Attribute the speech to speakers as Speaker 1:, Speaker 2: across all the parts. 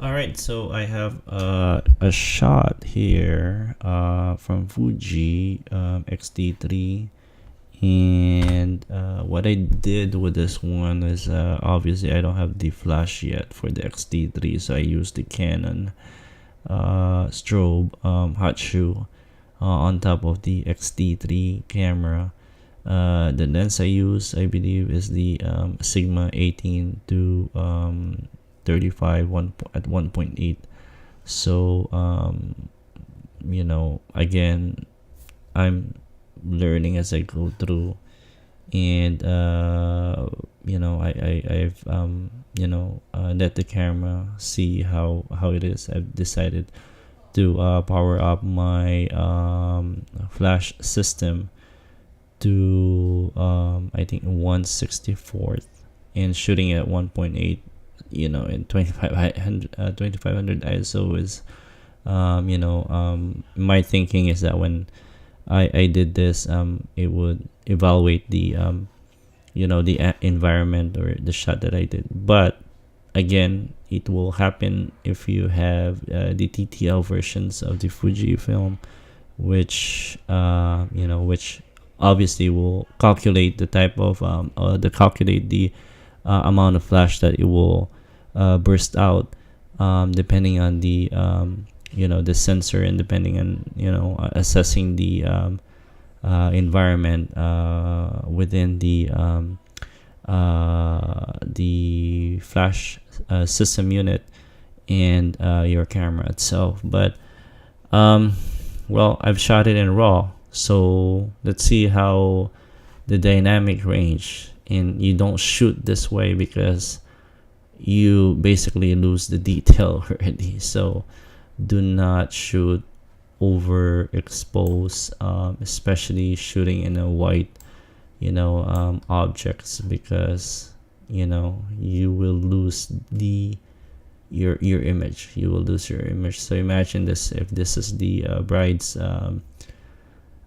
Speaker 1: All right, so I have a shot here from Fuji XT3, and what I did with this one is obviously I don't have the flash yet for the XT3, so I used the Canon strobe hot shoe on top of the XT3 camera. The lens I use, I believe, is the Sigma 18 to 35 at 1.8. So again, I'm learning as I go through, and I've let the camera see how it is. I've decided to power up my flash system to I think 1/64th and shooting at 1.8, in 2500 ISO is my thinking is that when I did this, it would evaluate the the environment or the shot that I did. But again, it will happen if you have the TTL versions of the Fujifilm, which obviously will calculate the type of calculate the amount of flash that it will burst out, depending on the the sensor, and depending on assessing the environment within the flash system unit and your camera itself. But well, I've shot it in RAW, so let's see how the dynamic range. And you don't shoot this way because you basically lose the detail already. So do not shoot overexposed, especially shooting in a white objects, because you will lose your image. You will lose your image. So imagine this: if this is the bride's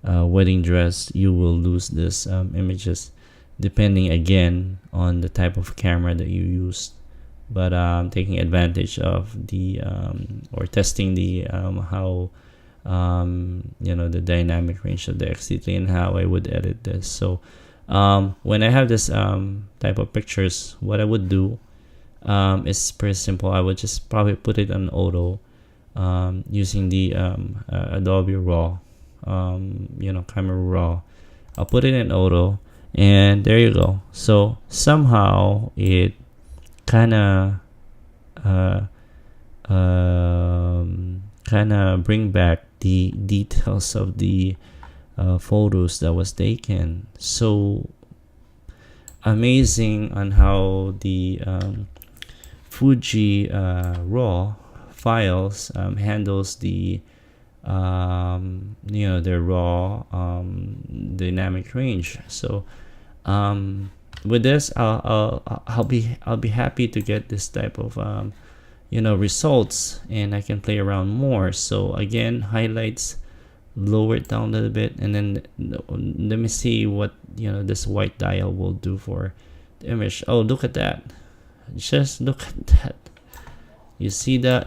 Speaker 1: wedding dress, you will lose this images, depending again on the type of camera that you use. But taking advantage of the or testing the how the dynamic range of the XT3 and how I would edit this. So when I have this type of pictures, what I would do is pretty simple. I would just probably put it on auto using the Adobe RAW, Camera Raw. I'll put it in auto, and there you go. So somehow it kind of bring back the details of the photos that was taken. So amazing on how the Fuji RAW files handles the the raw dynamic range. So with this, I'll be happy to get this type of results, and I can play around more. So again, highlights, lower it down a little bit, and then let me see what this white dial will do for the image. Oh, look at that! Just look at that. You see the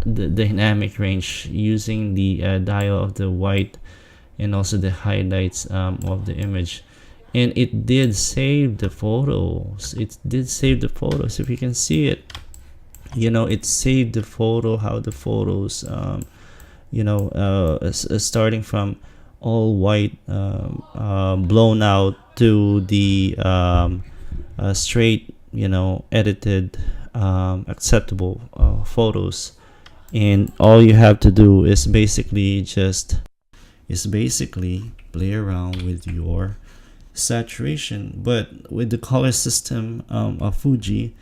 Speaker 1: dynamic range using the dial of the white, and also the highlights of the image. And it did save the photos. It did save the photos. If you can see it, it saved the photo, how the photos starting from all white, blown out, to the straight, edited, acceptable photos. And all you have to do is basically play around with your saturation. But with the color system of Fuji,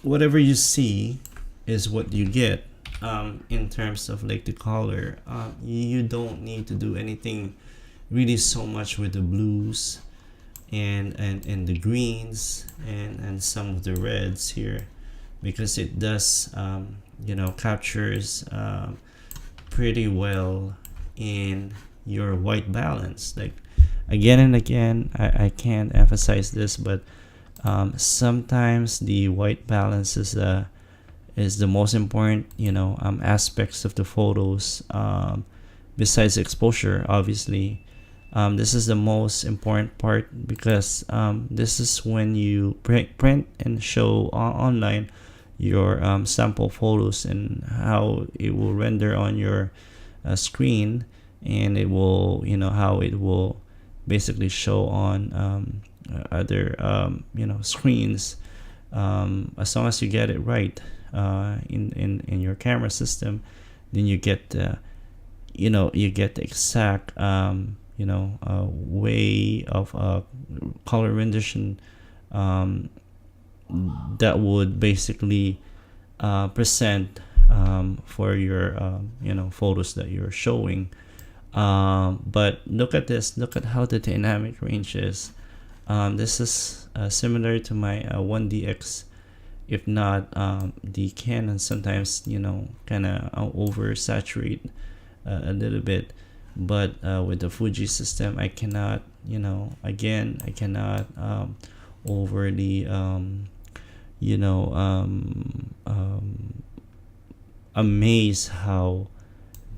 Speaker 1: whatever you see is what you get. In terms of like the color, you don't need to do anything really so much with the blues and the greens and some of the reds here, because it does captures pretty well in your white balance. Like, again and again, I can't emphasize this, but sometimes the white balance is is the most important, aspects of the photos, besides exposure, obviously. This is the most important part, because this is when you print and show online your sample photos, and how it will render on your screen, and it will, how it will basically show on other screens, as long as you get it right in your camera system. Then you get the exact way of color rendition that would basically present for your photos that you're showing. But look at this, look at how the dynamic range is. This is similar to my 1DX, if not the Canon sometimes kind of oversaturate a little bit. But with the Fuji system, I cannot I cannot overly amaze how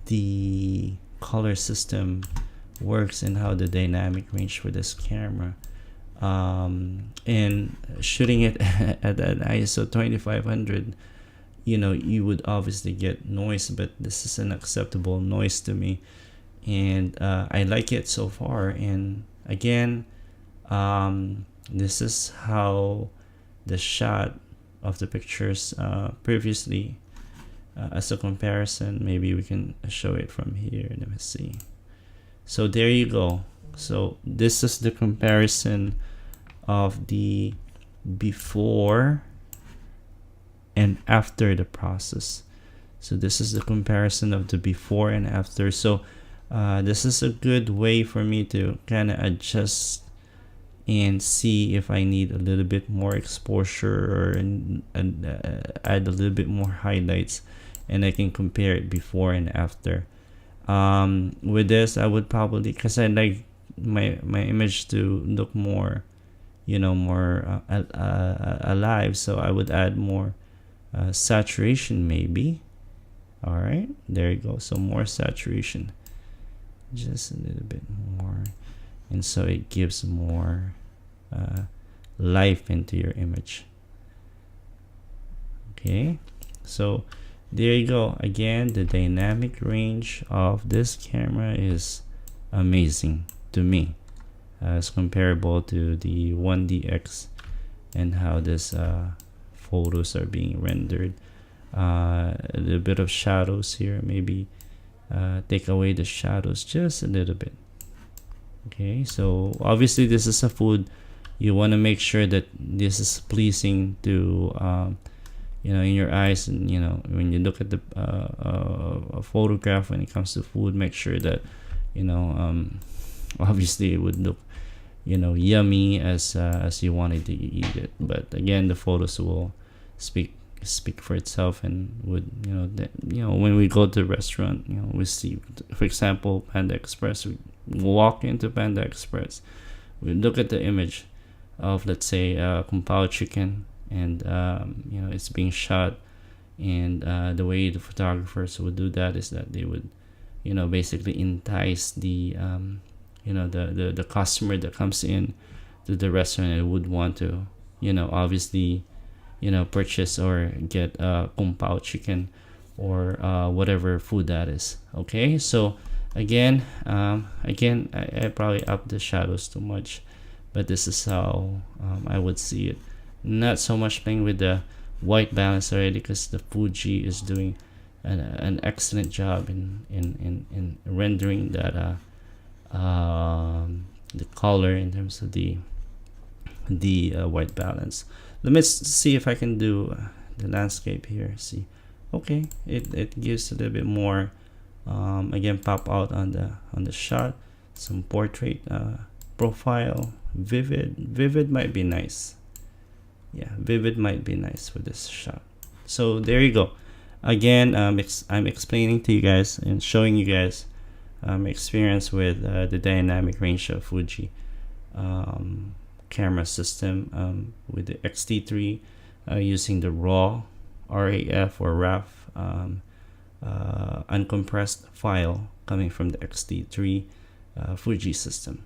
Speaker 1: the color system works, and how the dynamic range for this camera, and shooting it at an ISO 2500, you would obviously get noise, but this is an acceptable noise to me, and I like it so far. And again, this is how the shot of the pictures previously, as a comparison. Maybe we can show it from here. Let me see. So there you go. So this is the comparison of the before and after the process. So this is the comparison of the before and after. So this is a good way for me to kind of adjust and see if I need a little bit more exposure, and add a little bit more highlights, and I can compare it before and after. With this, I would probably, because I like my image to look more more alive, so I would add more saturation, maybe. All right, there you go. So more saturation, just a little bit more, and so it gives more life into your image. Okay, so there you go. Again, the dynamic range of this camera is amazing to me, as comparable to the 1DX, and how this photos are being rendered. A little bit of shadows here, maybe take away the shadows just a little bit. Okay, so obviously this is a food. You want to make sure that this is pleasing to in your eyes, and when you look at the a photograph, when it comes to food, make sure that obviously it would look yummy as you wanted to eat it. But again, the photos will speak for itself, and would when we go to a restaurant, we see, for example, Panda Express. We walk into Panda Express, we look at the image of, let's say, kung pao chicken, and it's being shot, and the way the photographers would do that is that they would basically entice the the customer that comes in to the restaurant, and would want to obviously purchase or get kung pao chicken, or whatever food that is. Okay, so again, I probably up the shadows too much, but this is how I would see it. Not so much playing with the white balance already, because the Fuji is doing an excellent job in rendering that the color in terms of the white balance. Let me see if I can do the landscape here. See, okay, it gives a little bit more again, pop out on the shot. Some portrait profile, vivid might be nice. Yeah, vivid might be nice for this shot. So there you go. Again, I'm explaining to you guys and showing you guys experience with the dynamic range of Fuji camera system with the XT3, using the RAW RAF or RAF uncompressed file coming from the XT3 Fuji system.